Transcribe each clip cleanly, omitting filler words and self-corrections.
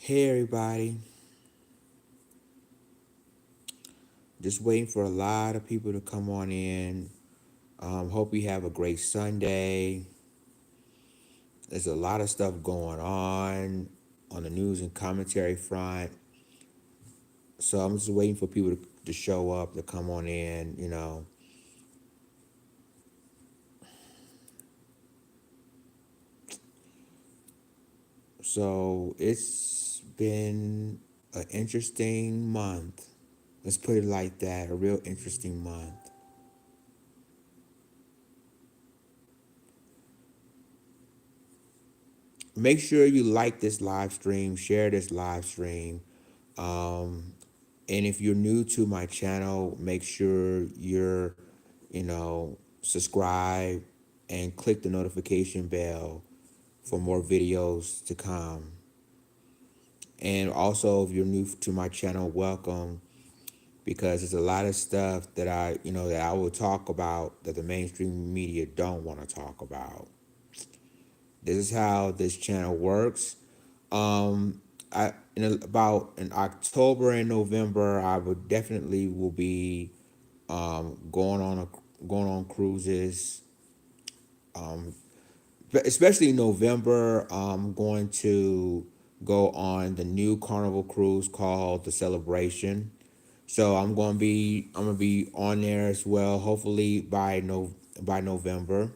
Hey everybody, just waiting for a lot of people to come on in. Hope you have a great Sunday. There's a lot of stuff going on the news and commentary front. So I'm just waiting for people to show up, to come on in. So it's been an interesting month. Let's put it like that, a real interesting month. Make sure you like this live stream, share this live stream. Um, and if you're new to my channel, make sure subscribe and click the notification bell for more videos to come. And also, if you're new to my channel, welcome, because there's a lot of stuff that I will talk about that the mainstream media don't want to talk about. This is how this channel works. I in October and November, I would definitely will be going on cruises. But especially in November, I'm going to go on the new Carnival cruise called the Celebration. So I'm gonna be on there as well. Hopefully by November,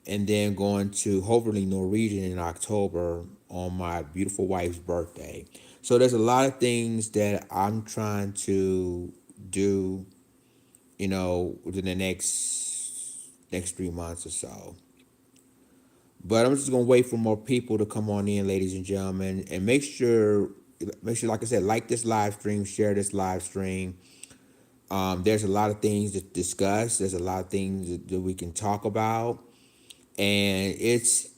and then going to hopefully Norwegian in October on my beautiful wife's birthday. So there's a lot of things that I'm trying to do, within the next 3 months or so. But I'm just gonna wait for more people to come on in, ladies and gentlemen, and make sure, like I said, like this live stream, share this live stream. There's a lot of things to discuss. There's a lot of things that we can talk about, and it's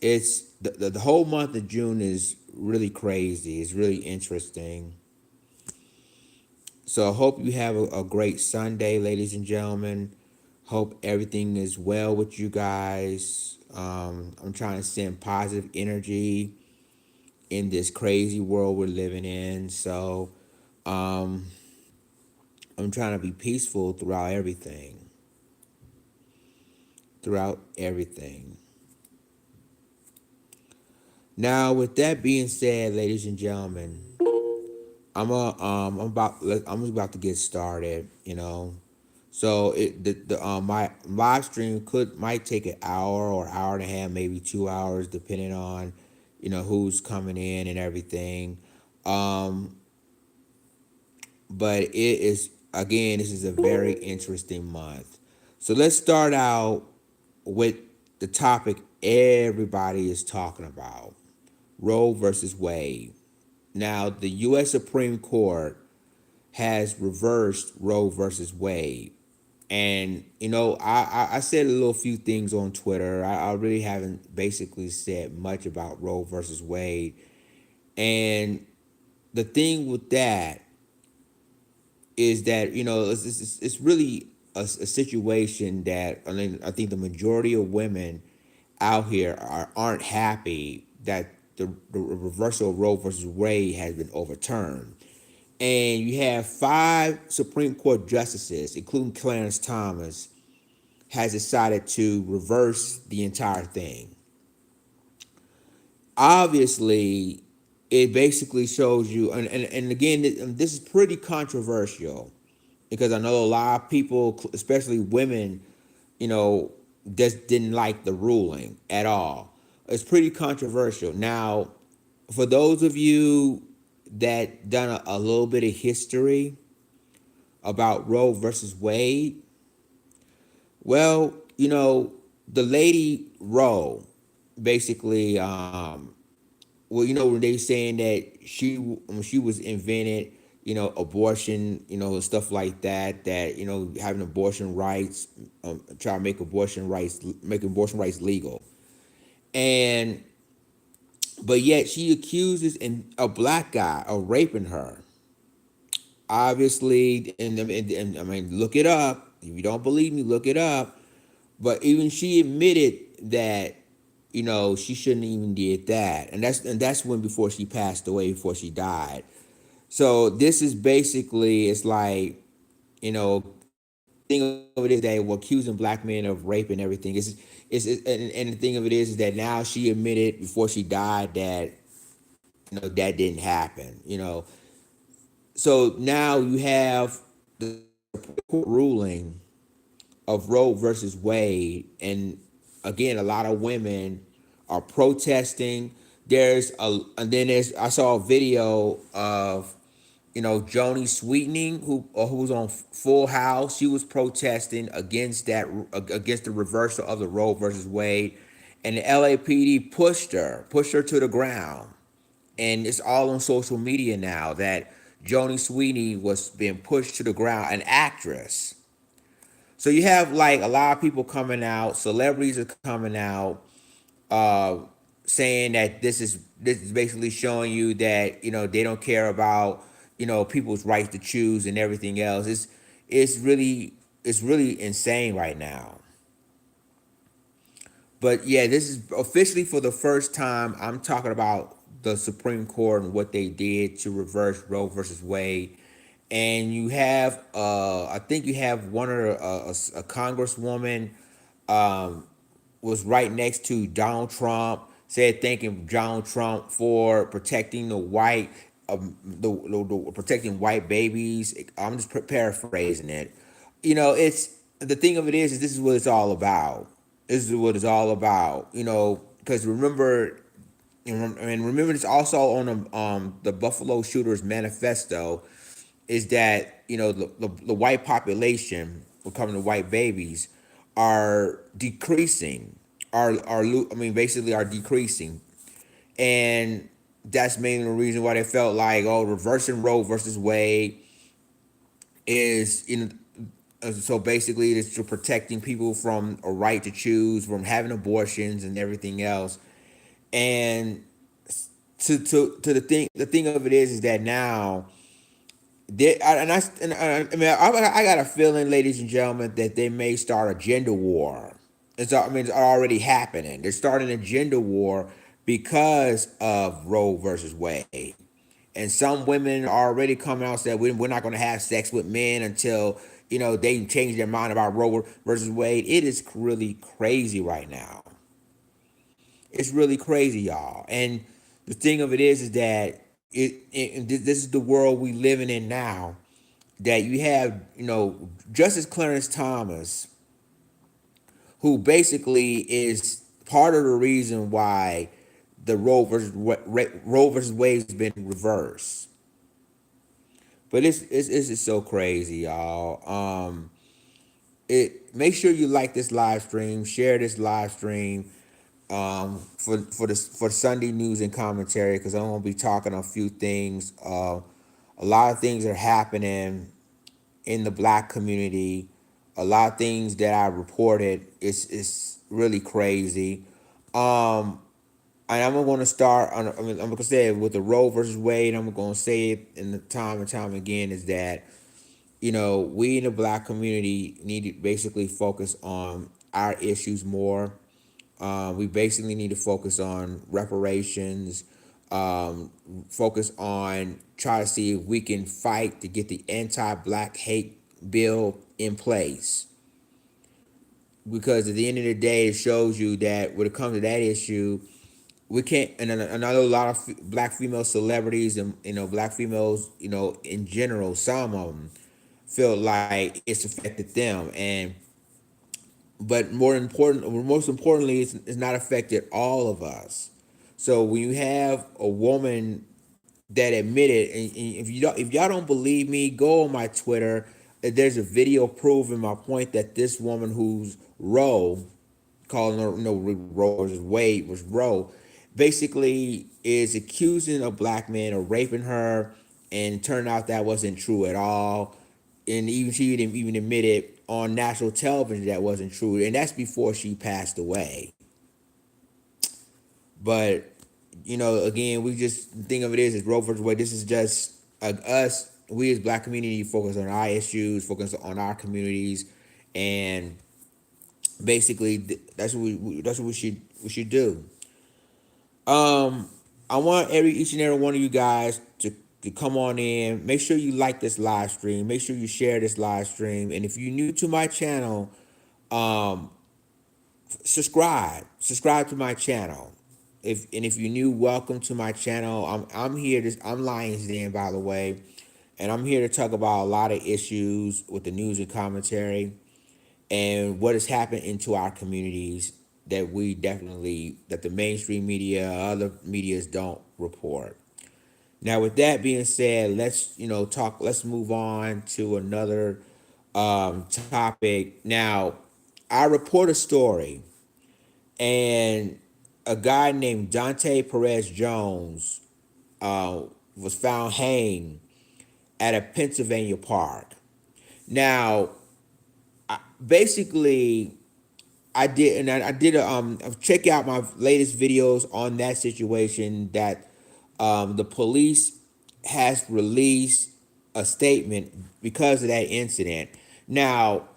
the whole month of June is really crazy. It's really interesting. So I hope you have a great Sunday, ladies and gentlemen. Hope everything is well with you guys. I'm trying to send positive energy in this crazy world we're living in. So I'm trying to be peaceful throughout everything. Throughout everything. Now, with that being said, ladies and gentlemen, I'm about to get started. So my live stream might take an hour or hour and a half, maybe 2 hours, depending on who's coming in and everything. Um, but it is, again, this is a very interesting month. So let's start out with the topic everybody is talking about: Roe versus Wade. Now, the U.S. Supreme Court has reversed Roe versus Wade. And, I said a little few things on Twitter. I really haven't basically said much about Roe versus Wade. And the thing with that is that, it's really a situation that, I think the majority of women out here aren't happy that the reversal of Roe versus Wade has been overturned. And you have five Supreme Court justices, including Clarence Thomas, has decided to reverse the entire thing. Obviously, it basically shows you, and again, this is pretty controversial, because I know a lot of people, especially women, you know, just didn't like the ruling at all. It's pretty controversial. Now, for those of you that done a little bit of history about Roe versus Wade, well, the lady Roe basically, when they saying that when she was invented, abortion, stuff like that, having abortion rights, try to make abortion rights legal, and but yet she accuses a black guy of raping her. Obviously, and I mean, look it up. If you don't believe me, look it up. But even she admitted that she shouldn't even did that. And that's when before she passed away, before she died. So this is basically, it's like, thing of it is that we're accusing black men of rape and everything. And the thing of it is that now she admitted before she died that that didn't happen. So now you have the court ruling of Roe versus Wade, and again, a lot of women are protesting. And then I saw a video of Joni Sweetening, who was on Full House. She was protesting against the reversal of the Roe versus Wade, and the LAPD pushed her to the ground, and it's all on social media now that Joni Sweeney was being pushed to the ground, an actress. So you have like a lot of people coming out, celebrities are coming out, uh, saying that this is basically showing you that they don't care about people's rights to choose and everything else. It's really insane right now. But yeah, this is officially for the first time I'm talking about the Supreme Court and what they did to reverse Roe versus Wade. And you have, I think you have one of a congresswoman, um, was right next to Donald Trump, said thanking Donald Trump for protecting protecting white babies. I'm just paraphrasing it. It's the thing of it is this is what it's all about. This is what it's all about. Because remember, and remember this also on the Buffalo Shooters Manifesto, is that the white population, becoming the white babies, are decreasing, basically are decreasing, and that's mainly the reason why they felt like, oh, reversing Roe versus Wade is so basically it's to protecting people from a right to choose, from having abortions and everything else. And to the thing of it is that now I got a feeling, ladies and gentlemen, that they may start a gender war. It's already happening. They're starting a gender war because of Roe versus Wade. And some women are already coming out and said we're not going to have sex with men until they change their mind about Roe versus Wade. It is really crazy right now. It's really crazy, y'all. And the thing of it is that this is the world we living in now, that you have, Justice Clarence Thomas, who basically is part of the reason why the Roe versus Wade has been reversed. But it's just so crazy, y'all. Make sure you like this live stream, share this live stream, for Sunday news and commentary, because I'm gonna be talking a few things. A lot of things are happening in the black community. A lot of things that I reported is really crazy. Um, and I'm going to start on. I'm going to say it with the Roe versus Wade. I'm going to say it in the time and time again, is that we in the black community need to basically focus on our issues more. We basically need to focus on reparations, focus on try to see if we can fight to get the anti-black hate bill in place. Because at the end of the day, it shows you that when it comes to that issue, we can't. And I know a lot of black female celebrities and black females, in general, some of them feel like it's affected them, and but most importantly, it's not affected all of us. So when you have a woman that admitted, and if y'all don't believe me, go on my Twitter. There's a video proving my point that this woman who's Roe, calling her Roe versus Wade was Roe, basically is accusing a black man of raping her, and it turned out that wasn't true at all. And even she didn't even admit it on national television that wasn't true, and that's before she passed away. But again, we just think of it as Roe versus Wade. This is just us. We as black community focus on our issues, focus on our communities, and basically that's what we should We should do. Um, I want each and every one of you guys to come on in. Make sure you like this live stream. Make sure you share this live stream. And if you're new to my channel, um, subscribe to my channel. If you're new, welcome to my channel. I'm here. I'm Lions Den, by the way, and I'm here to talk about a lot of issues with the news and commentary and what has happened into our communities that the mainstream media, other medias don't report. Now, with that being said, let's move on to another topic. Now, I report a story, and a guy named Dante Perez Jones uh, was found hanged at a Pennsylvania park. Now, basically, I did a check out my latest videos on that situation. That the police has released a statement because of that incident. Now,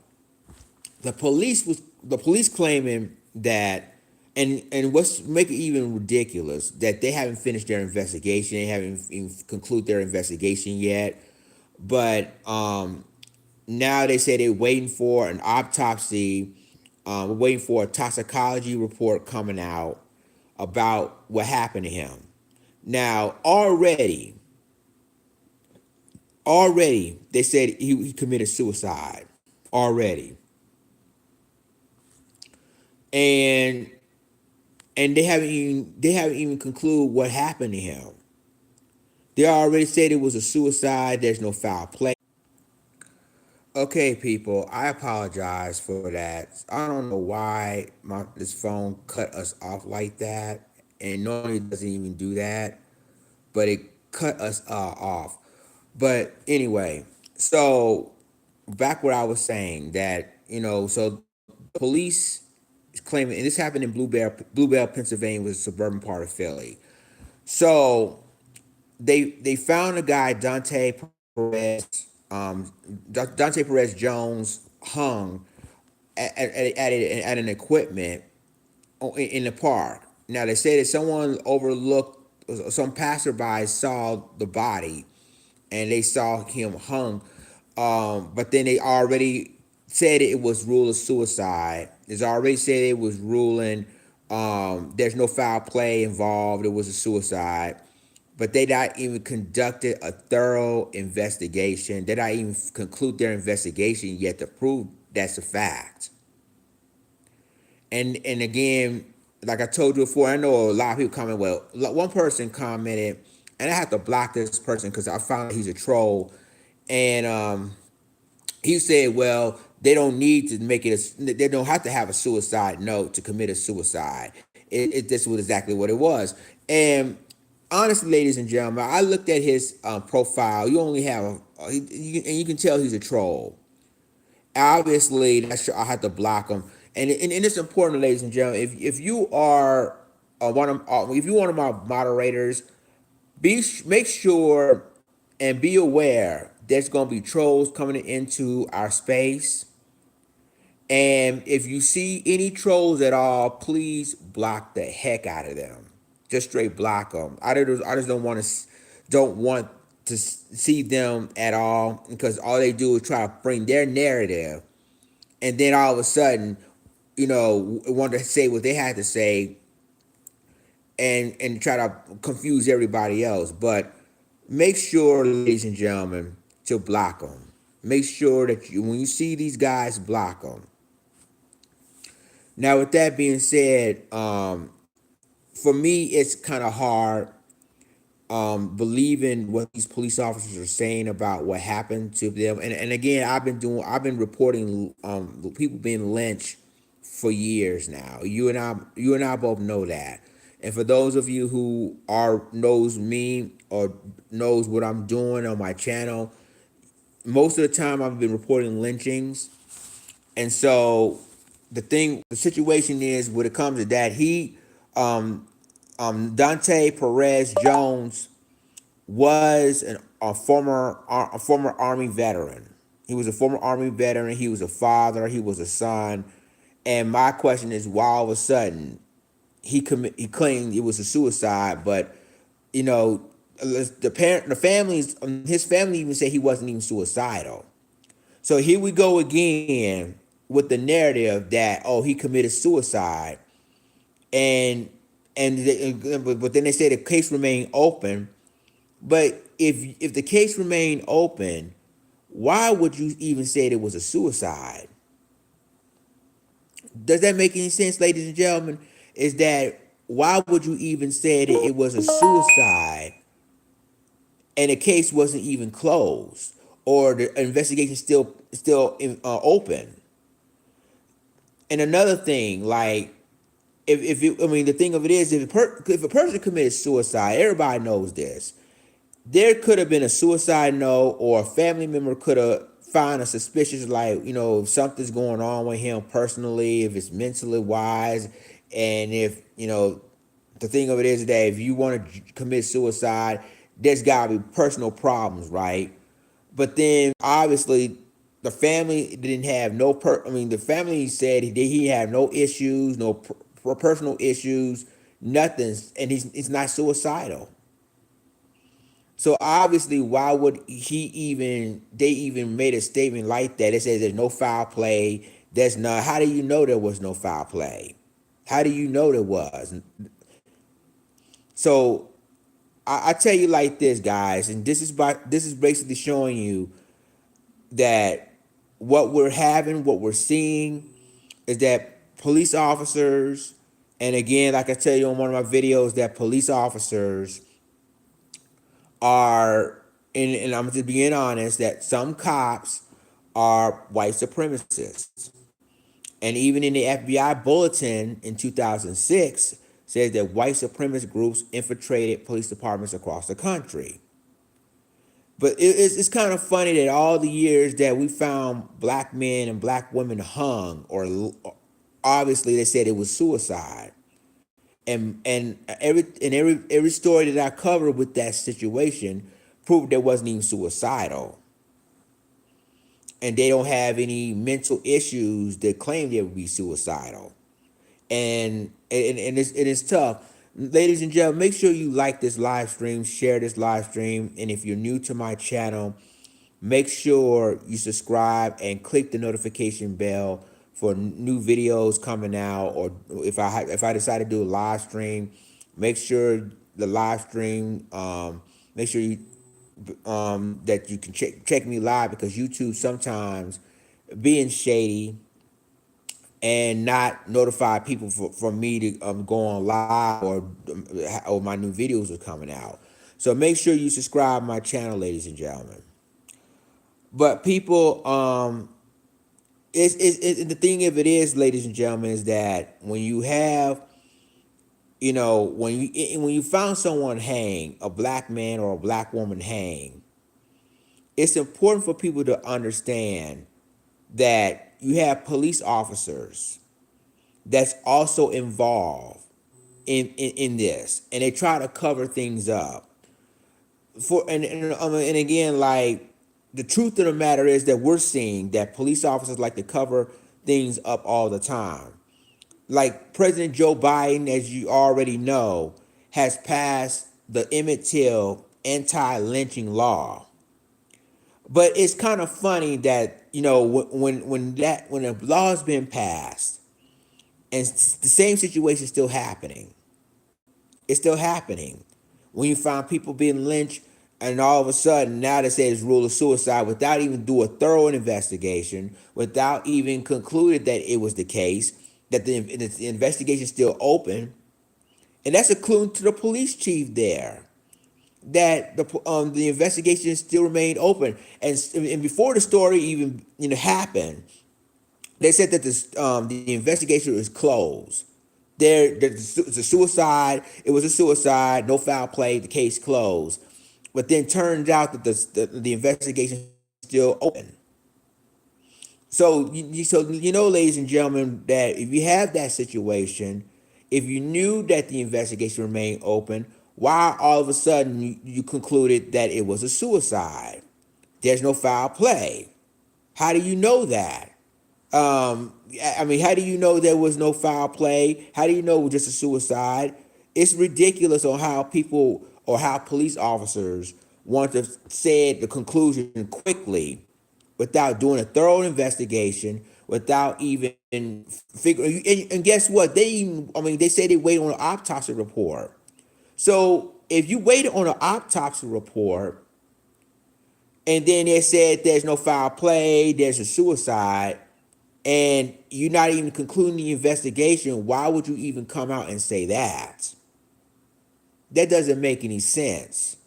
the police claiming that, and what's make it even ridiculous, that they haven't finished their investigation. They haven't even concluded their investigation yet. But now they say they're waiting for an autopsy. We're waiting for a toxicology report coming out about what happened to him. Now, already, they said he committed suicide already, and they haven't even concluded what happened to him. They already said it was a suicide. There's no foul play. Okay, people, I apologize for that. I don't know why this phone cut us off like that, and normally it doesn't even do that, but it cut us off. But anyway, so back where I was saying that, so police is claiming, and this happened in Blue Bell, Pennsylvania, was a suburban part of Philly. So they found a guy, Perez, Dante Perez Jones, hung at an equipment in the park. Now they say that someone overlooked, some passerby saw the body, and they saw him hung. But then they already said it was ruled a suicide. It's already said it was ruling. There's no foul play involved. It was a suicide. But they not even conducted a thorough investigation. They not even conclude their investigation yet to prove that's a fact. And again, like I told you before, I know a lot of people comment. Well, one person commented, and I have to block this person because I found out he's a troll, and he said, "Well, they don't need to make it. They don't have to have a suicide note to commit a suicide. This was exactly what it was." And honestly, ladies and gentlemen, I looked at his profile. You only have and you can tell he's a troll. Obviously, I have to block him. And it's important, ladies and gentlemen. If you are if you one of my moderators, make sure and be aware there's going to be trolls coming into our space. And if you see any trolls at all, please block the heck out of them. Just straight block them. I just don't want to see them at all, because all they do is try to bring their narrative, and then all of a sudden, want to say what they had to say, and try to confuse everybody else. But make sure, ladies and gentlemen, to block them. Make sure that when you see these guys, block them. Now, with that being said, for me, it's kind of hard believing what these police officers are saying about what happened to them. And again, I've been reporting people being lynched for years now. You and I both know that. And for those of you who knows me or knows what I'm doing on my channel, most of the time I've been reporting lynchings. And so the situation is, when it comes to that, um, Dante Perez Jones was a former Army veteran. He was a former Army veteran. He was a father. He was a son. And my question is, why all of a sudden, he claimed it was a suicide, but you know, the families, his family even said he wasn't even suicidal. So here we go again with the narrative that, oh, he committed suicide, and but then they say the case remained open. But if the case remained open, why would you even say it was a suicide? Does that make any sense, ladies and gentlemen? Is that why would you even say that it was a suicide and the case wasn't even closed or the investigation still open? And another thing, like if it, I mean, the thing of it is, if a person committed suicide, everybody knows this. There could have been a suicide note, or a family member could have found a suspicious, like, if something's going on with him personally, if it's mentally wise, and if, the thing of it is that if you want to commit suicide, there's got to be personal problems, right? But then obviously the family didn't have no the family said he had no issues, no personal issues, nothing, and he's not suicidal. So obviously, why would they even made a statement like that? It says there's no foul play. There's not. How do you know there was no foul play? How do you know there was? So I tell you like this, guys, and this is basically showing you that what we're seeing is that police officers, and again, like I tell you on one of my videos, that police officers are, and I'm just being honest, that some cops are white supremacists. And even in the FBI bulletin in 2006 says that white supremacist groups infiltrated police departments across the country. But it's kind of funny that all the years that we found black men and black women hung, or obviously they said it was suicide. And every story that I covered with that situation proved that wasn't even suicidal, and they don't have any mental issues that claim they would be suicidal, and it's tough. Ladies and gentlemen, make sure you like this live stream, share this live stream, and if you're new to my channel, make sure you subscribe and click the notification bell for new videos coming out. Or if I decide to do a live stream, make sure the live stream, make sure you that you can check me live, because YouTube sometimes being shady and not notify people for me to go on live, or my new videos are coming out. So make sure you subscribe to my channel, ladies and gentlemen. But people, it's the thing of it is, ladies and gentlemen, is that when you have, when you found someone hang, a black man or a black woman hang, it's important for people to understand that you have police officers that's also involved in this, and they try to cover things up. And again, like, the truth of the matter is that we're seeing that police officers like to cover things up all the time. Like President Joe Biden, as you already know, has passed the Emmett Till anti-lynching law. But it's kind of funny that, when a law has been passed and the same situation is still happening. It's still happening. When you find people being lynched, and all of a sudden now they say it's rule of suicide without even do a thorough investigation, without even concluded that it was the case, that the investigation is still open. And that's a clue to the police chief there, that the investigation still remained open. And before the story even happened, they said that the investigation was closed. It's a suicide. It was a suicide. No foul play. The case closed. But then turned out that the investigation is still open. So ladies and gentlemen, that if you have that situation, if you knew that the investigation remained open, why all of a sudden you concluded that it was a suicide? There's no foul play. How do you know that? I mean, how do you know there was no foul play? How do you know it was just a suicide? It's ridiculous on how people or how police officers want to say the conclusion quickly without doing a thorough investigation, without even figuring. And guess what? I mean, they say they wait on an autopsy report. So if you waited on an autopsy report and then they said there's no foul play, there's a suicide, and you're not even concluding the investigation, why would you even come out and say that? That doesn't make any sense.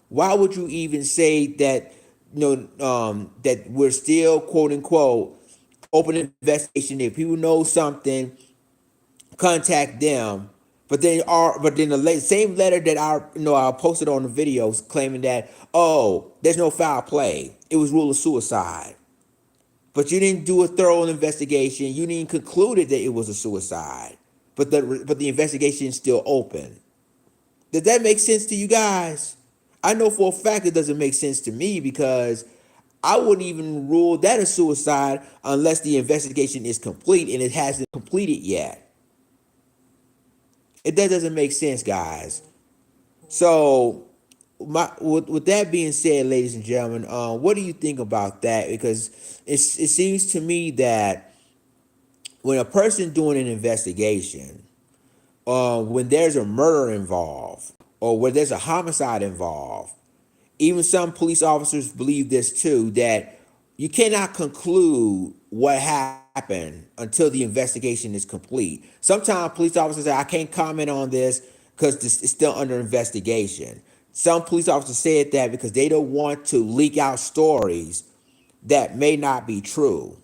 Why would you even say that, that we're still, quote unquote, open investigation? If people know something, contact them. But then the same letter that I posted on the videos claiming that, oh, there's no foul play, it was ruled a suicide. But you didn't do a thorough investigation. You didn't conclude that it was a suicide. But the investigation is still open. Does that make sense to you guys? I know for a fact it doesn't make sense to me, because I wouldn't even rule that a suicide unless the investigation is complete, and it hasn't completed yet. That doesn't make sense, guys. So, with that being said, ladies and gentlemen, what do you think about that? Because it seems to me that when a person doing an investigation, when there's a murder involved or when there's a homicide involved, even some police officers believe this too, that you cannot conclude what happened until the investigation is complete. Sometimes police officers say, I can't comment on this because it's still under investigation. Some police officers said that because they don't want to leak out stories that may not be true.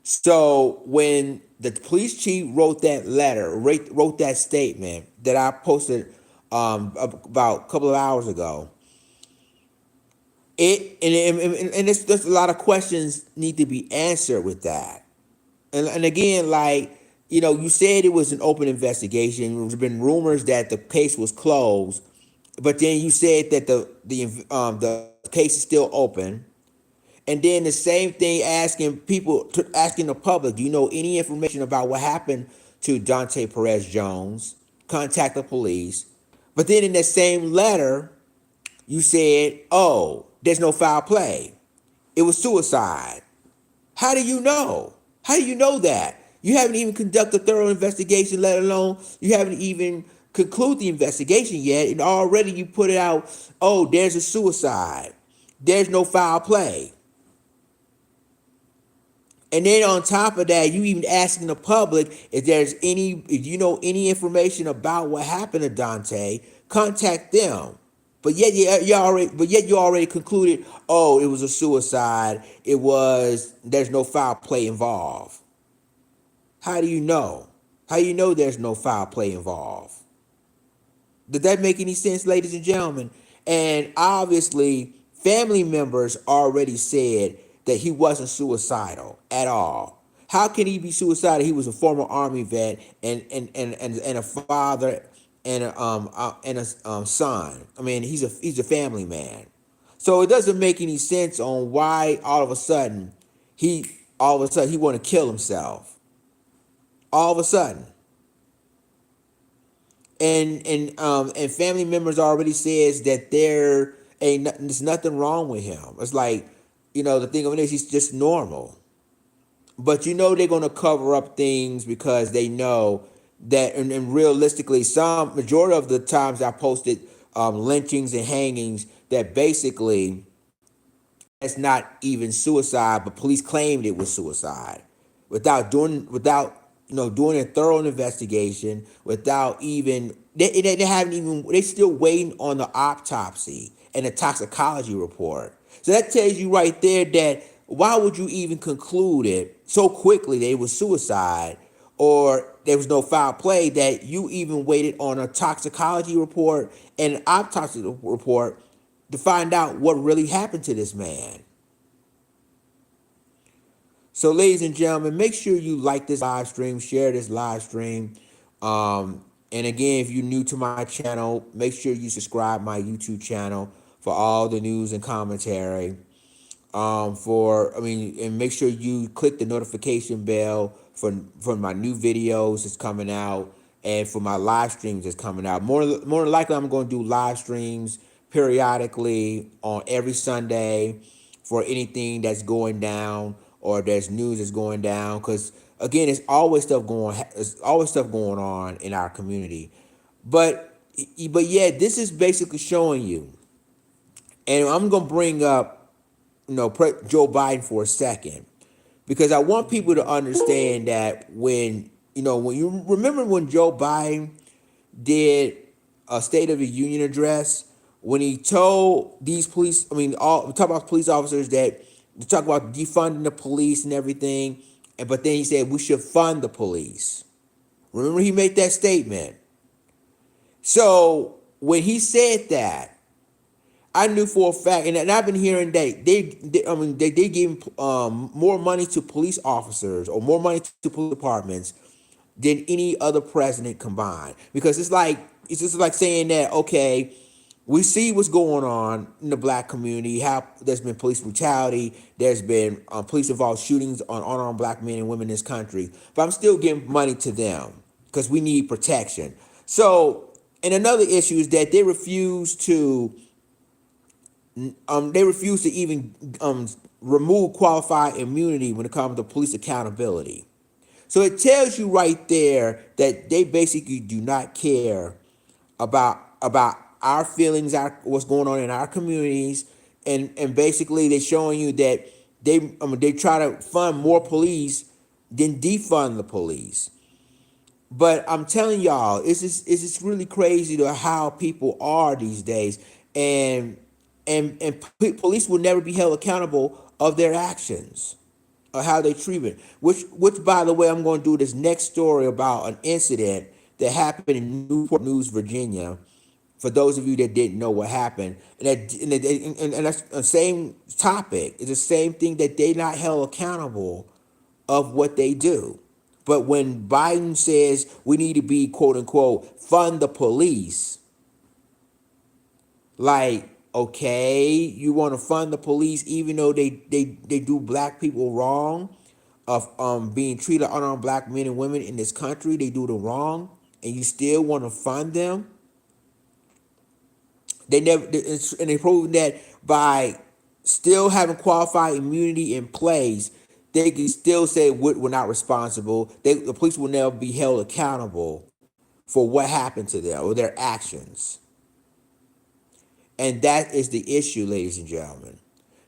So when the police chief wrote that letter, wrote that statement that I posted about a couple of hours ago, and there's a lot of questions need to be answered with that. And again, like, you said it was an open investigation. There's been rumors that the case was closed, but then you said that the case is still open. And then the same thing, asking the public, do you know any information about what happened to Dante Perez Jones? Contact the police. But then in that same letter, you said, oh, there's no foul play, it was suicide. How do you know? How do you know that? You haven't even conducted a thorough investigation, let alone you haven't even concluded the investigation yet, and already you put it out, oh, there's a suicide, there's no foul play. And then on top of that, you even asking the public if you know any information about what happened to Dante, contact them. But yet you already concluded, oh, it was a suicide. There's no foul play involved. How do you know? How do you know there's no foul play involved? Did that make any sense, ladies and gentlemen? And obviously, family members already said that he wasn't suicidal at all. How can he be suicidal? He was a former Army vet and a father and a son. I mean, he's a family man. So it doesn't make any sense on why all of a sudden he want to kill himself. All of a sudden. And family members already says that there's nothing wrong with him. It's like, the thing of it is, he's just normal. But they're gonna cover up things because they know that, and realistically, some majority of the times I posted lynchings and hangings that basically that's not even suicide, but police claimed it was suicide without doing a thorough investigation, without even they haven't even they still waiting on the autopsy and the toxicology report. So that tells you right there that why would you even conclude it so quickly that it was suicide or there was no foul play, that you even waited on a toxicology report and an autopsy report to find out what really happened to this man. So, ladies and gentlemen, make sure you like this live stream, share this live stream. And again, if you're new to my channel, make sure you subscribe my YouTube channel for all the news and commentary. and make sure you click the notification bell for my new videos that's coming out, and for my live streams that's coming out. More than likely, I'm going to do live streams periodically on every Sunday for anything that's going down, or there's news that's going down. Because again, it's always stuff going on in our community. But yeah, this is basically showing you, and I'm gonna bring up, Joe Biden for a second, because I want people to understand that when you remember when Joe Biden did a State of the Union address, when he told these police, all talk about police officers, that to talk about defunding the police and everything, but then he said we should fund the police. Remember, he made that statement. So when he said that, I knew for a fact, and I've been hearing that they give more money to police officers, or more money to police departments, than any other president combined. Because it's just like saying that, okay, we see what's going on in the black community, how there's been police brutality, there's been police involved shootings on unarmed black men and women in this country, but I'm still giving money to them because we need protection. So, and another issue is that they refuse to even remove qualified immunity when it comes to police accountability. So it tells you right there that they basically do not care about our feelings, our what's going on in our communities, and basically they're showing you that they try to fund more police than defund the police. But I'm telling y'all, it's just really crazy to how people are these days, and police will never be held accountable of their actions or how they treat it. Which by the way, I'm going to do this next story about an incident that happened in Newport News, Virginia. For those of you that didn't know what happened, and that's the same topic. It's the same thing, that they not held accountable of what they do. But when Biden says we need to be, quote unquote, fund the police, like, okay, you want to fund the police even though they do black people wrong, of being treated unarmed black men and women in this country, they do the wrong, and you still want to fund them? And they proved that by still having qualified immunity in place, they can still say we're not responsible. The police will never be held accountable for what happened to them or their actions. And that is the issue, ladies and gentlemen.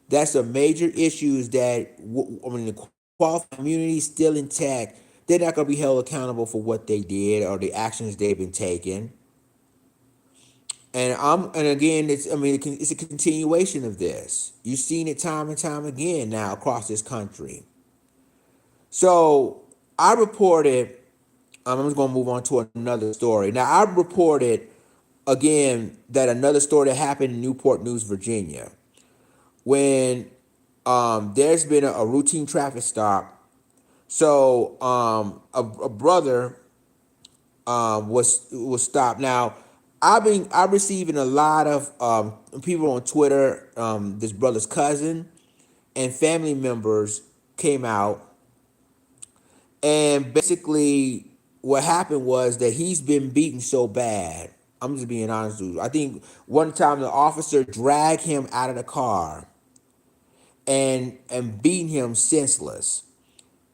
That's a major issue, is that the qualified immunity is still intact. They're not going to be held accountable for what they did or the actions they've been taking. And again, it's a continuation of this. You've seen it time and time again now across this country. So I reported. I'm just going to move on to another story. Now I reported again that another story that happened in Newport News, Virginia, when there's been a routine traffic stop. So a brother was stopped. Now I'm receiving a lot of people on Twitter. This brother's cousin and family members came out, and basically what happened was that he's been beaten so bad. I'm just being honest with you. I think one time the officer dragged him out of the car and beating him senseless.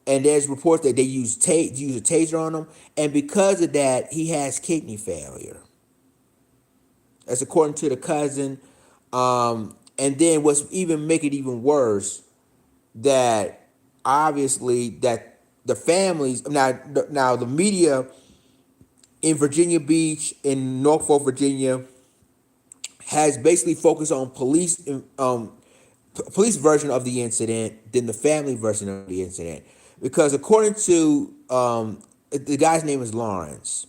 And there's reports that they used a taser on him, and because of that, he has kidney failure. That's according to the cousin. And then what's even make it even worse, that obviously that the families now the media in Virginia Beach, in Norfolk, Virginia, has basically focused on police version of the incident than the family version of the incident, because according to the guy's name is Lawrence.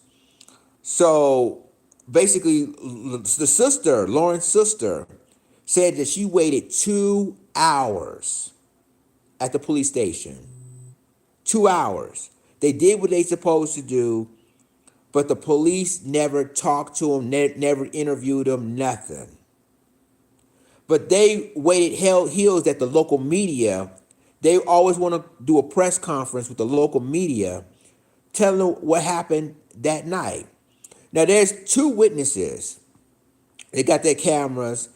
So basically, the sister, Lauren's sister, said that she waited 2 hours at the police station. 2 hours. They did what they supposed to do, but the police never talked to him, never interviewed him, nothing. but they waited held heels at the local media. They always want to do a press conference with the local media, telling them what happened that night. Now there's two witnesses. They got their cameras,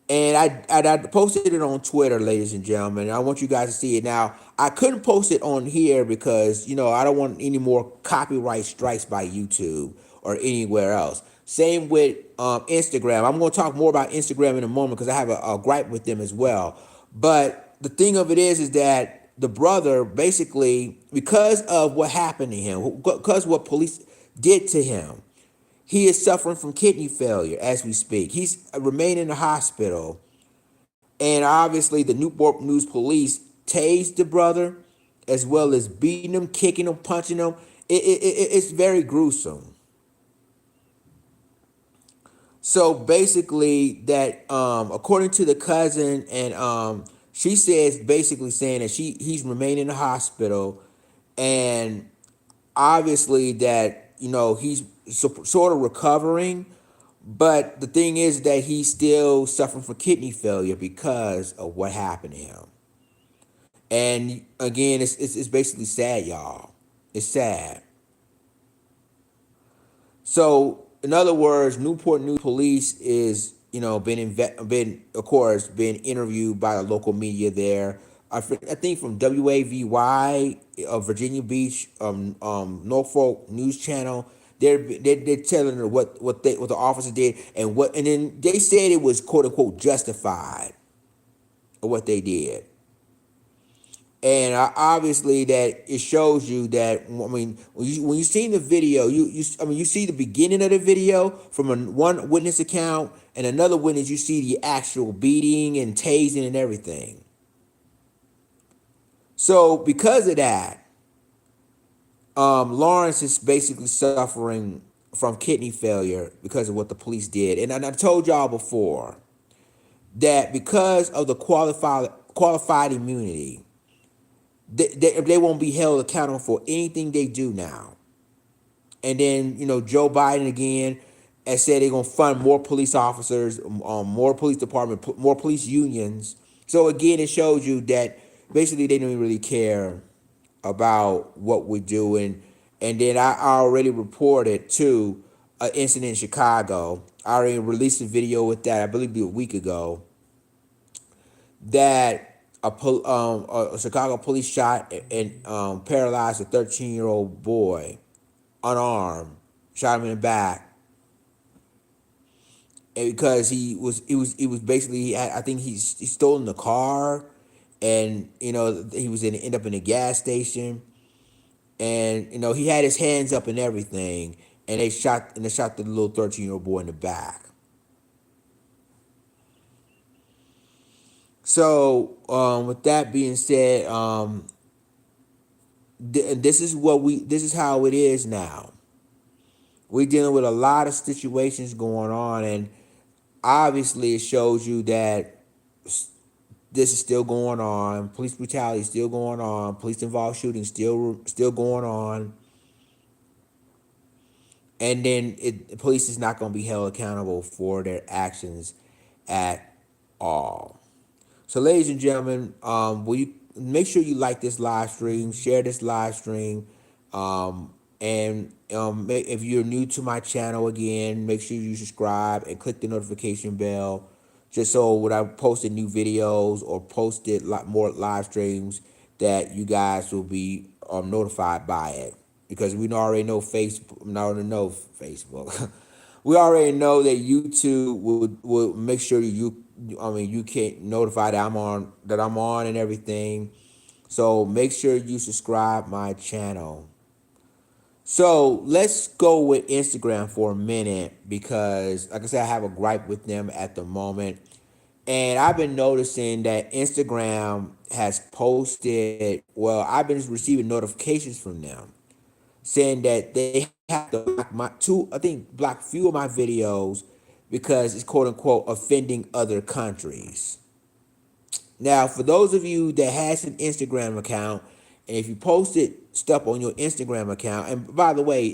and I posted it on Twitter, ladies and gentlemen. I want you guys to see it. Now I couldn't post it on here because I don't want any more copyright strikes by YouTube or anywhere else. Same with Instagram. I'm going to talk more about Instagram in a moment because I have a gripe with them as well. But the thing of it is that the brother basically, because of what happened to him, because what police did to him, he is suffering from kidney failure as we speak. He's remaining in the hospital. And obviously, the Newport News police tased the brother as well as beating him, kicking him, punching him. It's very gruesome. So basically, that according to the cousin, and she says basically saying that he's remaining in the hospital, and obviously that he's sort of recovering, but the thing is that he's still suffering from kidney failure because of what happened to him. And again, it's basically sad, y'all. It's sad. So, in other words, Newport News police is, been of course been interviewed by the local media there. I think from WAVY, Virginia Beach, Norfolk News Channel. They're telling her what the officer did, and then they said it was quote unquote justified of what they did. And obviously that it shows you that, I mean, when you see the video, you see the beginning of the video from one witness account, and another witness you see the actual beating and tasing and everything. So because of that, Lawrence is basically suffering from kidney failure because of what the police did. And I told y'all before that because of the qualified immunity, they won't be held accountable for anything they do now. And then, Joe Biden again has said they're going to fund more police officers, more police department, more police unions. So again, it shows you that basically they don't really care about what we're doing. And then I already reported too an incident in Chicago. I already released a video with that, I believe a week ago, that a Chicago police shot and paralyzed a 13-year-old boy, unarmed, shot him in the back, and because he was basically I think he stolen the car, and he was end up in a gas station, and he had his hands up and everything, and they shot the little 13-year-old boy in the back. So, with that being said, this is how it is now. We're dealing with a lot of situations going on, and obviously it shows you that this is still going on. Police brutality is still going on. Police involved shooting still going on. And then the police is not going to be held accountable for their actions at all. So, ladies and gentlemen, will you make sure you like this live stream, share this live stream, and if you're new to my channel again, make sure you subscribe and click the notification bell, just so when I posted new videos or posted more live streams, that you guys will be notified by it. Because we already know Facebook. We already know that YouTube will make sure you can't notify that I'm on and everything. So make sure you subscribe my channel. So let's go with Instagram for a minute, because like I said, I have a gripe with them at the moment. And I've been noticing that Instagram has posted, well, I've been receiving notifications from them saying that they have to block few of my videos because it's quote unquote offending other countries. Now, for those of you that has an Instagram account, and if you posted stuff on your Instagram account, and by the way,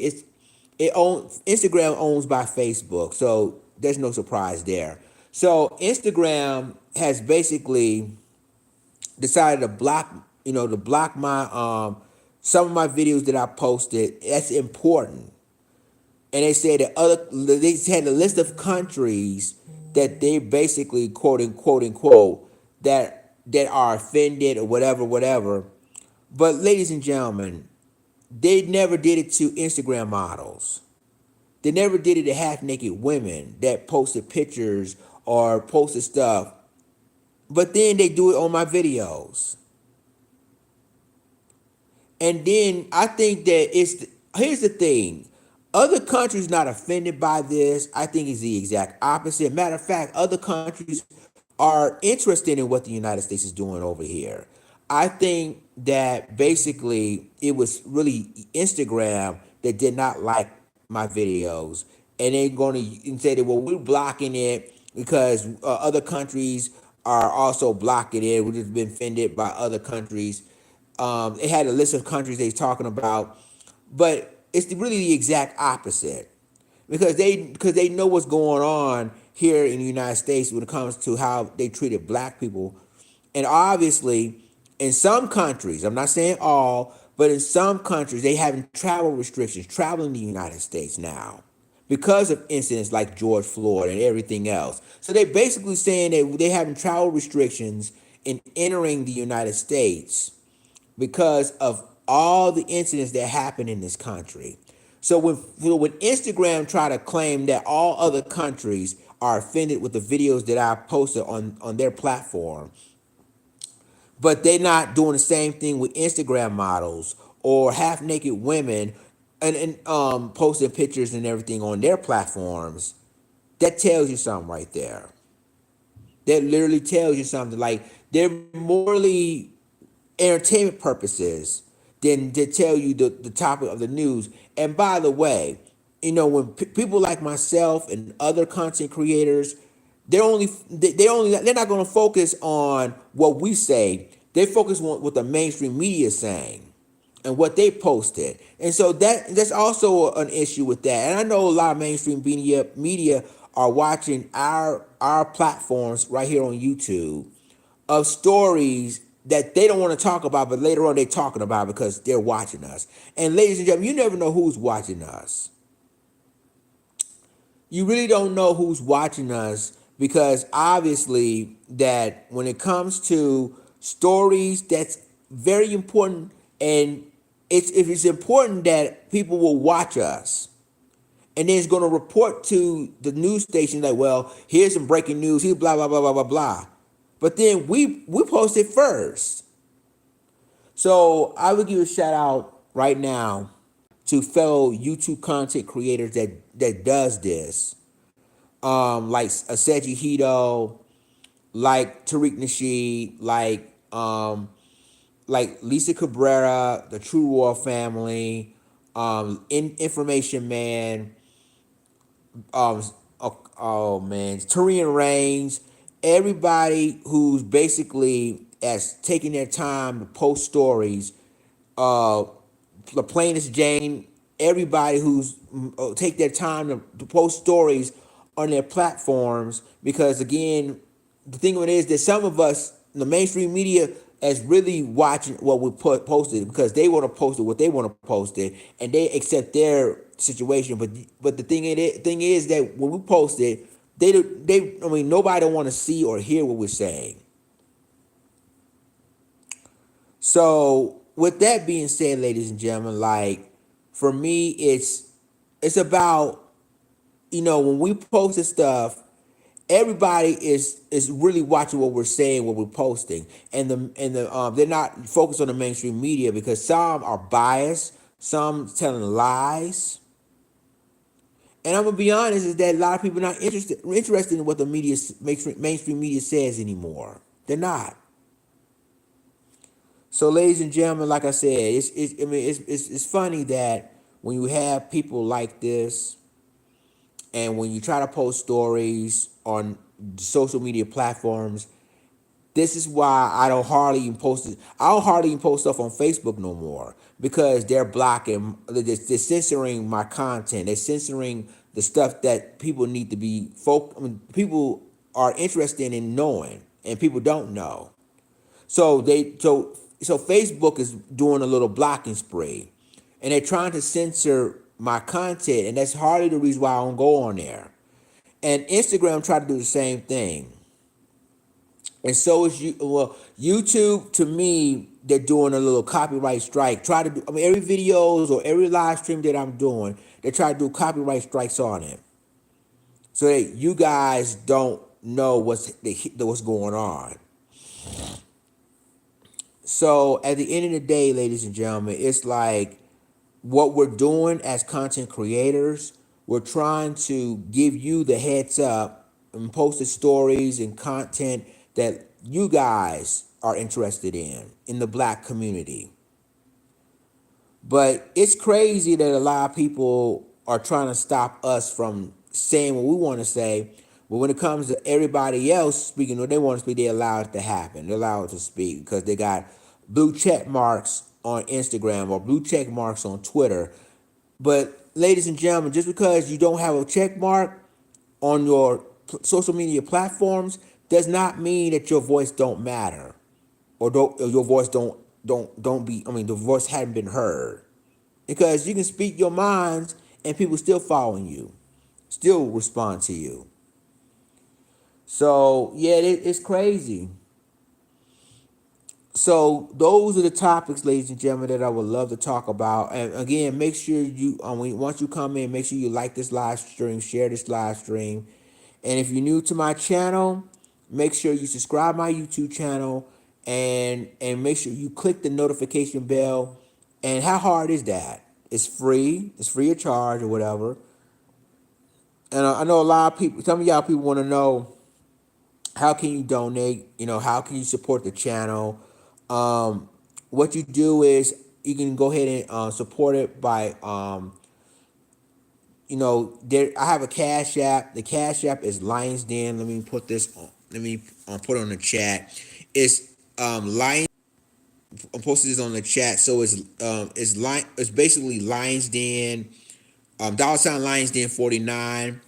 Instagram owns by Facebook, so there's no surprise there. So Instagram has basically decided to block, to block my some of my videos that I posted. That's important. And they said that they had a list of countries that they basically quote unquote that are offended or whatever, whatever. But ladies and gentlemen, they never did it to Instagram models. They never did it to half naked women that posted pictures or posted stuff. But then they do it on my videos. And then I think that here's the thing. Other countries not offended by this. I think it's the exact opposite. Matter of fact, other countries are interested in what the United States is doing over here. I think that basically it was really Instagram that did not like my videos, and they're going to say that, well, we're blocking it because other countries are also blocking it. We've just been offended by other countries. It had a list of countries they're talking about, but it's really the exact opposite because they know what's going on here in the United States when it comes to how they treated black people, and obviously in some countries, I'm not saying all, but in some countries they having travel restrictions traveling the United States now because of incidents like George Floyd and everything else. So they basically saying that they having travel restrictions in entering the United States because of all the incidents that happen in this country. So when Instagram try to claim that all other countries are offended with the videos that I posted on their platform, but they're not doing the same thing with Instagram models or half naked women and posting pictures and everything on their platforms, that tells you something right there. That literally tells you something. Like they're morally entertainment purposes than to tell you the topic of the news. And by the way, when people like myself and other content creators, they're not going to focus on what we say. They focus on what the mainstream media is saying and what they posted. And so that's also an issue with that. And I know a lot of mainstream media are watching our platforms right here on YouTube of stories that they don't want to talk about, but later on they're talking about because they're watching us. And ladies and gentlemen, you never know who's watching us. You really don't know who's watching us because obviously that when it comes to stories, that's very important, and it's important that people will watch us. And then it's going to report to the news station like, well, here's some breaking news, here's blah blah blah blah blah blah. But then we post it first. So I would give a shout out right now to fellow YouTube content creators that does this. Like Aseji Hito, like Tariq Nasheed, like Lisa Cabrera, the True Royal Family, Information Man, um, oh man, Tarian Reigns, everybody who's basically as taking their time to post stories, uh, the plainest Jane, everybody who's take their time to post stories on their platforms, because again, the thing of it is that some of us, the mainstream media, is really watching what we posted because they want to post it what they want to post it, and they accept their situation. But the thing is that when we post it, I mean nobody don't want to see or hear what we're saying. So with that being said, ladies and gentlemen, like for me, it's about when we post this stuff, everybody is really watching what we're saying, what we're posting, and they're not focused on the mainstream media because some are biased, some telling lies, and I'm gonna be honest is that a lot of people are not interested in what the mainstream media says anymore. They're not. So, ladies and gentlemen, like I said, it's funny that when you have people like this, and when you try to post stories on social media platforms, this is why I don't hardly even post it. I don't hardly even post stuff on Facebook no more because they're blocking, they're censoring my content. They're censoring the stuff that people need to be people. are interested in knowing, and people don't know. So Facebook is doing a little blocking spree, and they're trying to censor my content, and that's hardly the reason why I don't go on there. And Instagram tried to do the same thing, and so is you. Well, YouTube, to me, they're doing a little copyright strike. Try to do. I mean, every videos or every live stream that I'm doing, they try to do copyright strikes on it, so that you guys don't know what's going on. So at the end of the day, ladies and gentlemen, it's like what we're doing as content creators, we're trying to give you the heads up and post the stories and content that you guys are interested in the black community. But it's crazy that a lot of people are trying to stop us from saying what we want to say. But when it comes to everybody else speaking what they want to speak, they allow it to happen. They allow it to speak because they got blue check marks on Instagram or blue check marks on Twitter. But ladies and gentlemen, just because you don't have a check mark on your social media platforms does not mean that your voice don't matter, or your voice don't be. I mean, the voice hadn't been heard, because you can speak your minds and people still following you, still respond to you. So yeah, it's crazy. So those are the topics, ladies and gentlemen, that I would love to talk about. And again, make sure you once you come in, make sure you like this live stream, share this live stream. And if you're new to my channel, make sure you subscribe my YouTube channel, and make sure you click the notification bell. And how hard is that? It's free. It's free of charge or whatever. And I know a lot of people. Some of y'all people want to know, how can you donate? How can you support the channel? Um, what you do is you can go ahead and support it by there. I have a Cash App. The Cash App is Lions Den. Let me put this on. Let me put it on the chat. It's Lions. I'm posting this on the chat. So it's basically Lions Den. $ Lions Den 49.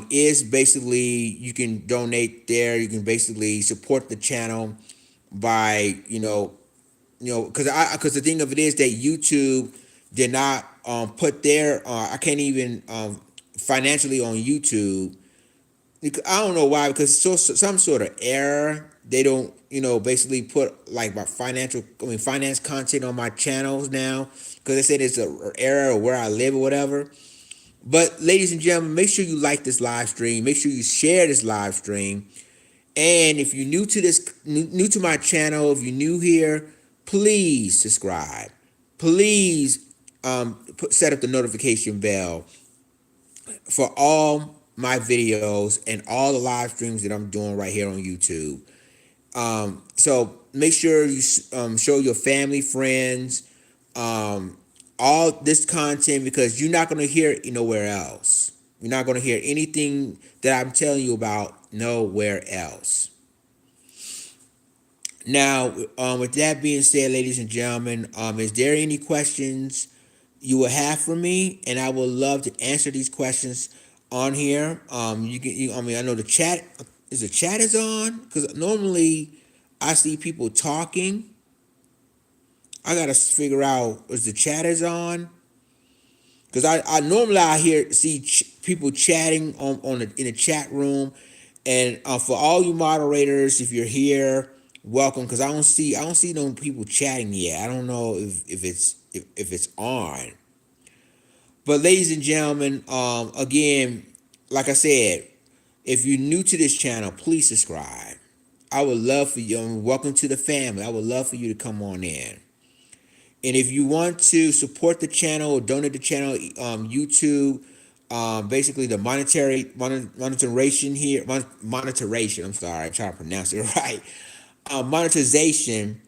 Is basically, you can donate there. You can basically support the channel by because the thing of it is that YouTube did not put their I can't even financially on YouTube. I don't know why, because it's so some sort of error. They don't basically put like my finance content on my channels now, because they said it's a error or where I live or whatever. But ladies and gentlemen, make sure you like this live stream. Make sure you share this live stream. And if you're new to new to my channel, if you're new here, please subscribe. Please set up the notification bell for all my videos and all the live streams that I'm doing right here on YouTube. So make sure you show your family, friends, um, all this content, because you're not going to hear it nowhere else. You're not going to hear anything that I'm telling you about nowhere else. Now, with that being said, ladies and gentlemen, is there any questions you will have for me? And I would love to answer these questions on here. I know the chat is on, because normally I see people talking. I gotta figure out, is the chat is on, because I normally see people chatting in the chat room. And for all you moderators, if you're here, welcome, because I don't see no people chatting yet. I don't know if it's on. But ladies and gentlemen, again, like I said, if you're new to this channel, please subscribe. I would love for you. Welcome to the family. I would love for you to come on in. And if you want to support the channel or donate the channel, YouTube, basically the monetization here, monetization. I'm sorry, I'm trying to pronounce it right. Monetization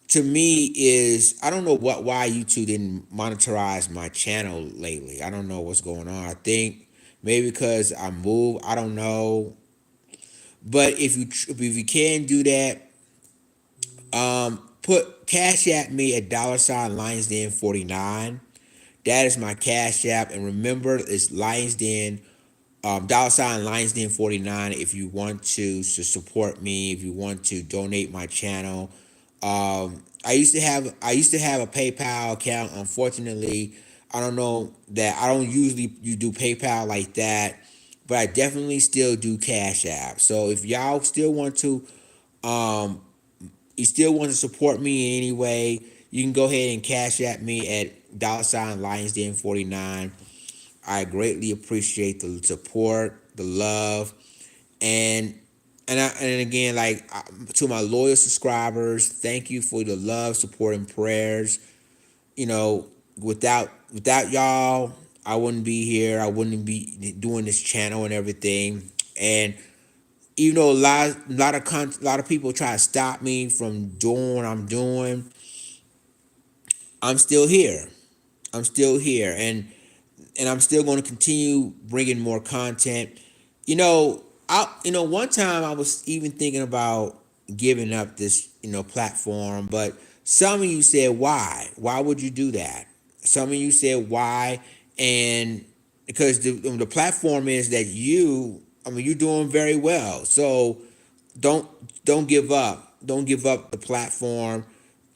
to me is, I don't know why YouTube didn't monetize my channel lately. I don't know what's going on. I think maybe because I moved. I don't know. But if you can do that, put Cash App me at $ Lions Den 49. That is my Cash App, and remember, it's Lions Den dollar sign Lions Den 49 if you want to support me, if you want to donate my channel. I used to have a PayPal account. Unfortunately, I don't know that I don't usually you do PayPal like that, but I definitely still do Cash App. So if y'all still want to, um, you still want to support me in any way, you can go ahead and Cash App me at dollar sign Lions Den 49. I greatly appreciate the support, the love, and and again, like to my loyal subscribers, thank you for the love, support, and prayers. You know, without y'all, I wouldn't be here. I wouldn't be doing this channel and everything. And even though a lot of people try to stop me from doing what I'm doing, I'm still here. I'm still here, and I'm still going to continue bringing more content. One time I was even thinking about giving up this platform, but some of you said why? Why would you do that? Some of you said why, and because the platform is that you're doing very well. So don't don't give up. Don't give up the platform.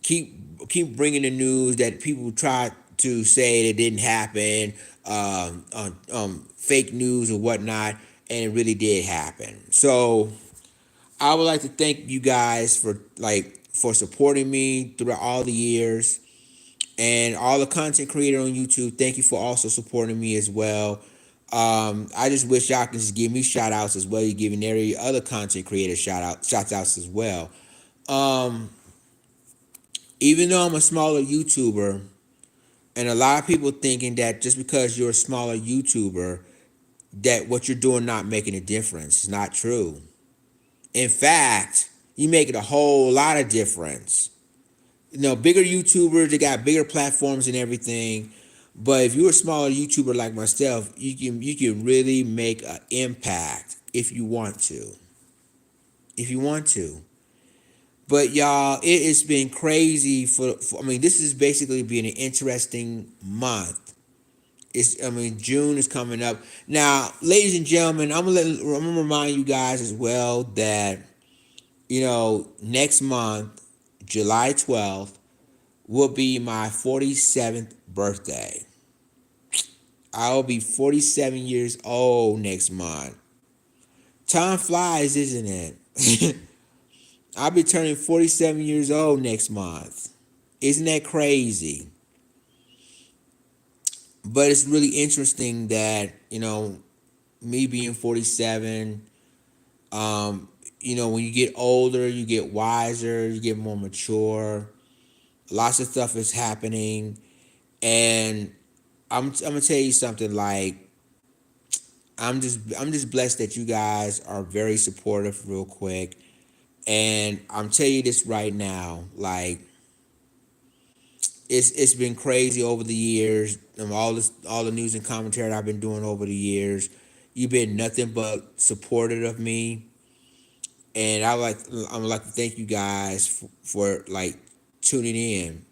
Keep bringing the news that people try to say that didn't happen, fake news or whatnot, and it really did happen. So I would like to thank you guys for supporting me throughout all the years, and all the content creator on YouTube. Thank you for also supporting me as well. I just wish y'all can just give me shout outs as well. You're giving every other content creator shout outs as well. Um, Even though I'm a smaller YouTuber, and a lot of people thinking that just because you're a smaller YouTuber, that what you're doing not making a difference. It's not true. In fact, you make it a whole lot of difference. Bigger YouTubers, they got bigger platforms and everything. But if you're a smaller YouTuber like myself, you can really make an impact if you want to. If you want to. But y'all, it has been crazy I mean, this has basically been an interesting month. June is coming up. Now, ladies and gentlemen, I'm gonna remind you guys as well that, next month, July 12th, will be my 47th birthday. I'll be 47 years old next month. Time flies, isn't it? I'll be turning 47 years old next month. Isn't that crazy? But it's really interesting that, me being 47, when you get older, you get wiser, you get more mature. Lots of stuff is happening. And I'm gonna tell you something, like, I'm just blessed that you guys are very supportive real quick. And I'm telling you this right now, like, it's been crazy over the years, and all the news and commentary I've been doing over the years. You've been nothing but supportive of me, and I would like to thank you guys for like tuning in,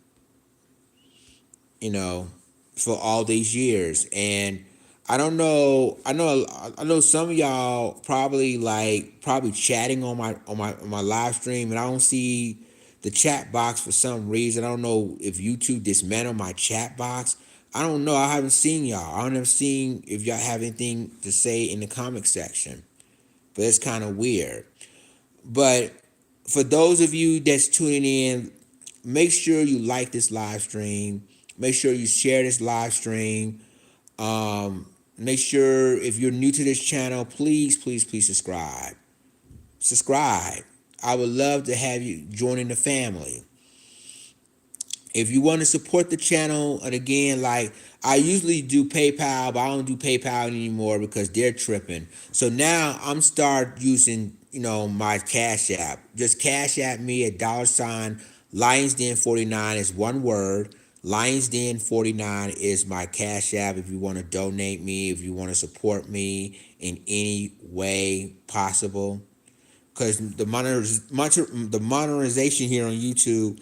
you know, for all these years. And I don't know, I know some of y'all probably chatting on my live stream, and I don't see the chat box for some reason. I don't know if YouTube dismantled my chat box. I don't know. I haven't seen y'all. I haven't seen if y'all have anything to say in the comment section. But it's kind of weird. But for those of you that's tuning in, make sure you like this live stream. Make sure you share this live stream. Make sure if you're new to this channel, please, please, please subscribe. Subscribe. I would love to have you joining the family. If you want to support the channel, and again, like, I usually do PayPal, but I don't do PayPal anymore because they're tripping. So now I'm start using, my Cash App. Just Cash App me at dollar sign Lions Den 49 is one word. Lions Den 49 is my Cash App if you want to donate me, if you want to support me in any way possible. Because the monetization here on YouTube,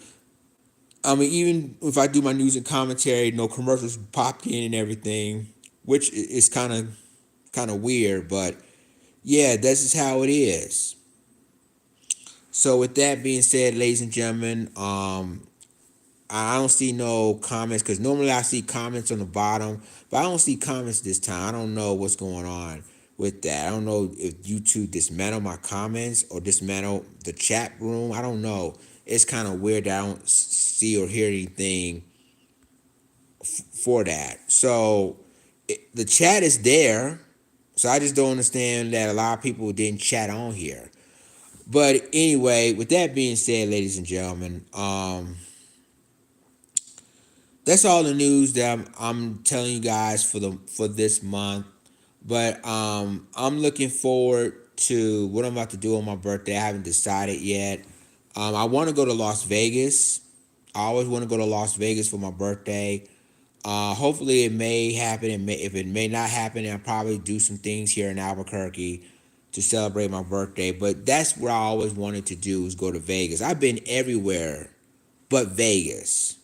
even if I do my news and commentary, no commercials pop in and everything, which is kind of kind of weird, but yeah, this is how it is. So with that being said, ladies and gentlemen, I don't see no comments because normally I see comments on the bottom, but I don't see comments this time. I don't know what's going on with that. I don't know if YouTube dismantle my comments or dismantle the chat room. I don't know. It's kind of weird that I don't see or hear anything for that. So the chat is there. So I just don't understand that a lot of people didn't chat on here. But anyway, with that being said, ladies and gentlemen, that's all the news that I'm telling you guys for this month. But I'm looking forward to what I'm about to do on my birthday. I haven't decided yet. I want to go to Las Vegas. I always want to go to Las Vegas for my birthday. Hopefully it may happen. If it may not happen, I'll probably do some things here in Albuquerque to celebrate my birthday. But that's what I always wanted to do is go to Vegas. I've been everywhere but Vegas.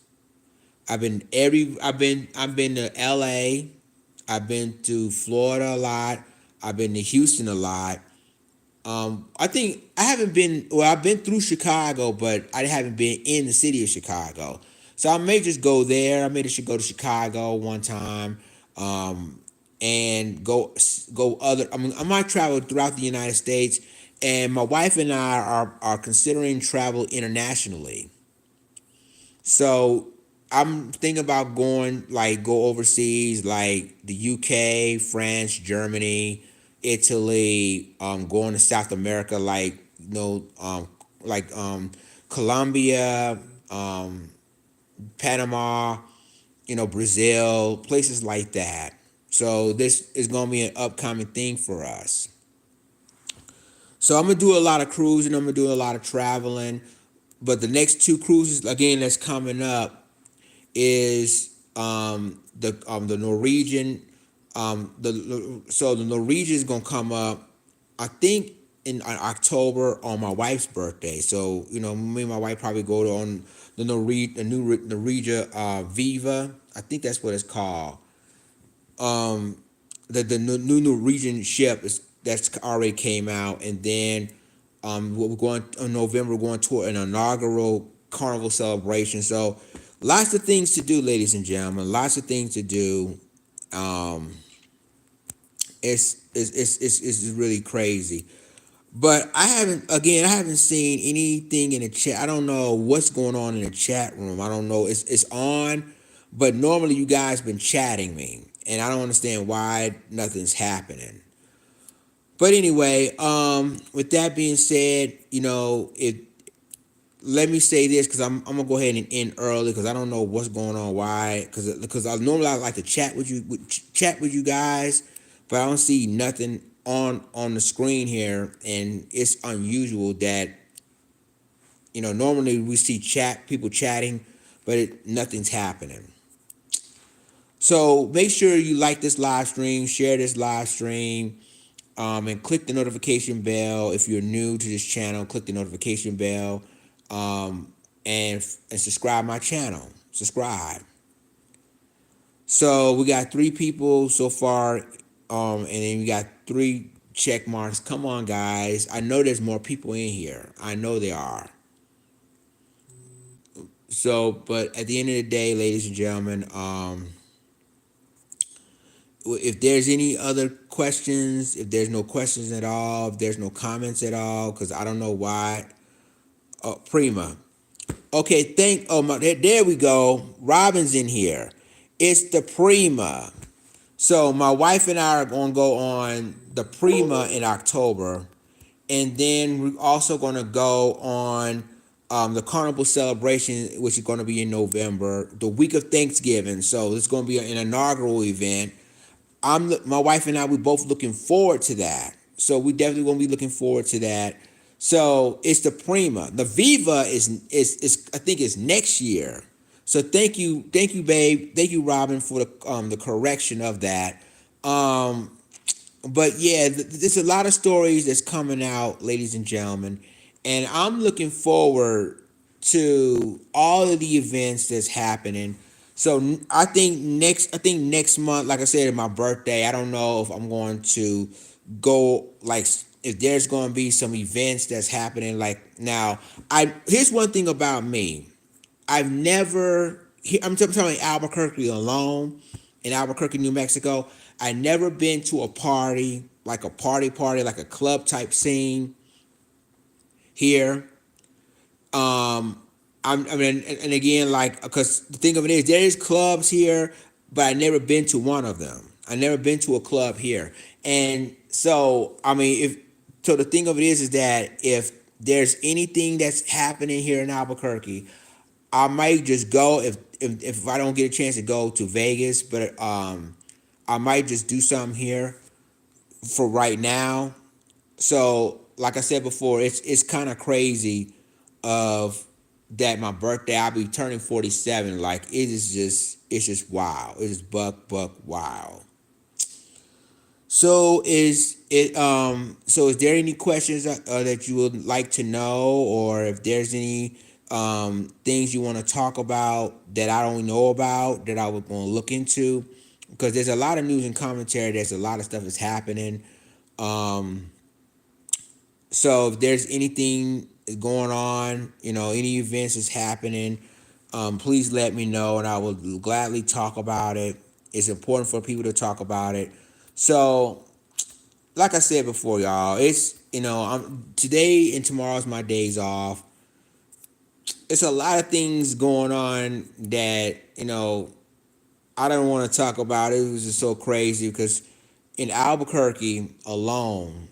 I've been to LA. I've been to Florida a lot. I've been to Houston a lot. I think I haven't been. Well, I've been through Chicago, but I haven't been in the city of Chicago. So I may just go there. I may just go to Chicago one time, and go other. I mean, I might travel throughout the United States, and my wife and I are considering travel internationally. So I'm thinking about go overseas, like the UK, France, Germany, Italy, going to South America, like Colombia, um, Panama, Brazil, places like that. So this is gonna be an upcoming thing for us. So I'm gonna do a lot of cruising. I'm gonna do a lot of traveling. But the next two cruises again that's coming up is the Norwegian. The Norwegian is gonna come up, I think in October on my wife's birthday. So me and my wife probably go on the new Norwegia Viva. I think that's what it's called. Um, the new Norwegian ship is that's already came out, and then we're going in November. We're going to an inaugural carnival celebration. So lots of things to do, ladies and gentlemen. Lots of things to do. Um, it's really crazy. But I haven't seen anything in the chat. I don't know what's going on in the chat room. I don't know. It's on, but normally you guys been chatting me, and I don't understand why nothing's happening. But anyway, with that being said, it let me say this because I'm gonna go ahead and end early because I don't know what's going on. Why? Because I like to chat with you guys, but I don't see nothing on the screen here, and it's unusual that normally we see people chatting, but nothing's happening. So make sure you like this live stream, share this live stream, and click the notification bell if you're new to this channel. Click the notification bell, and subscribe my channel. Subscribe. So we got 3 people so far, and then we got 3 check marks. Come on, guys! I know there's more people in here. I know there are. So, but at the end of the day, ladies and gentlemen, if there's any other questions, if there's no questions at all, if there's no comments at all, because I don't know why. Oh, Prima. Okay, there we go. Robin's in here. It's the Prima. So my wife and I are gonna go on the Prima in October, and then we're also gonna go on the Carnival celebration, which is gonna be in November, the week of Thanksgiving. So it's gonna be an inaugural event. My wife and I, we both looking forward to that. So we definitely gonna be looking forward to that. So it's the Prima. The Viva is I think it's next year. So thank you, babe, thank you, Robin, for the correction of that. Um, but yeah, there's a lot of stories that's coming out, ladies and gentlemen, and I'm looking forward to all of the events that's happening. So I think next month, like I said, is my birthday. I don't know if I'm going to go, like, if there's going to be some events that's happening. Like, now, I here's one thing about me. I've never. I'm talking Albuquerque alone, in Albuquerque, New Mexico. I never been to a party, like a party, like a club type scene here. I mean, and again, like, because the thing of it is, there is clubs here, but I never been to one of them. I never been to a club here, and so I mean, if so, the thing of it is that if there's anything that's happening here in Albuquerque, I might just go if I don't get a chance to go to Vegas, but I might just do something here for right now. So, like I said before, it's kind of crazy of that my birthday. I'll be turning 47. Like, it's just wow. It is buck wow. So is there any questions that you would like to know, or if there's any things you want to talk about that I don't know about that I would want to look into? Because there's a lot of news and commentary. There's a lot of stuff that's happening. Um, so if there's anything going on, any events is happening, please let me know, and I will gladly talk about it. It's important for people to talk about it. So, like I said before, y'all, it's today and tomorrow's my days off. It's a lot of things going on that I don't want to talk about. It was just so crazy because in Albuquerque alone,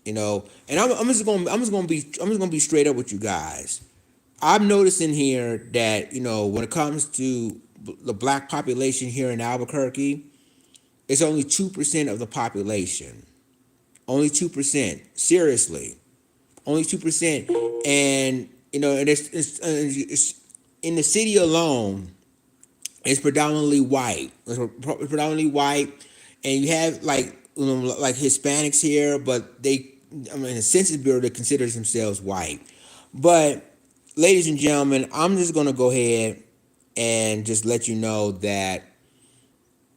and I'm just gonna be straight up with you guys. I'm noticing here that when it comes to the black population here in Albuquerque, it's only 2% of the population. Only 2%. Seriously, only 2%. And and it's in the city alone. It's predominantly white. It's predominantly white, and you have like Hispanics here, but I mean, the Census Bureau that considers themselves white. But, ladies and gentlemen, I'm just gonna go ahead and just let you know that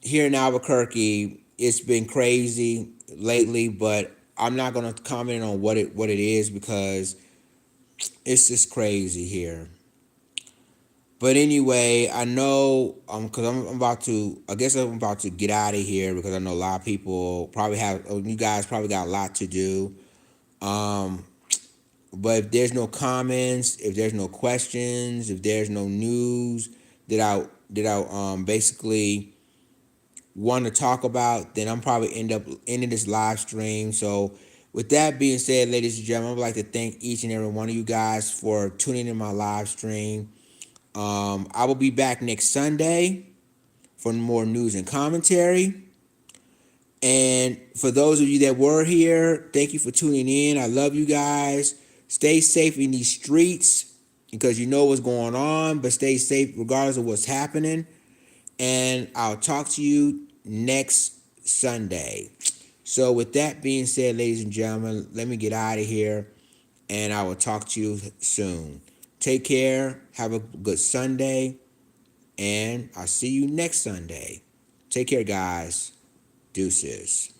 here in Albuquerque, it's been crazy lately, but I'm not gonna comment on what it is because it's just crazy here. But anyway, I know because I'm about to. I guess I'm about to get out of here because I know a lot of people probably have. You guys probably got a lot to do. Um, but if there's no comments, if there's no questions, if there's no news that I basically want to talk about, then I'm probably end up ending this live stream. So, with that being said, ladies and gentlemen, I would like to thank each and every one of you guys for tuning in my live stream. I will be back next Sunday for more news and commentary. And for those of you that were here, thank you for tuning in. I love you guys. Stay safe in these streets because you know what's going on, but stay safe regardless of what's happening. And I'll talk to you next Sunday. So, with that being said, ladies and gentlemen, let me get out of here and I will talk to you soon. Take care. Have a good Sunday. And I'll see you next Sunday. Take care, guys. Deuces.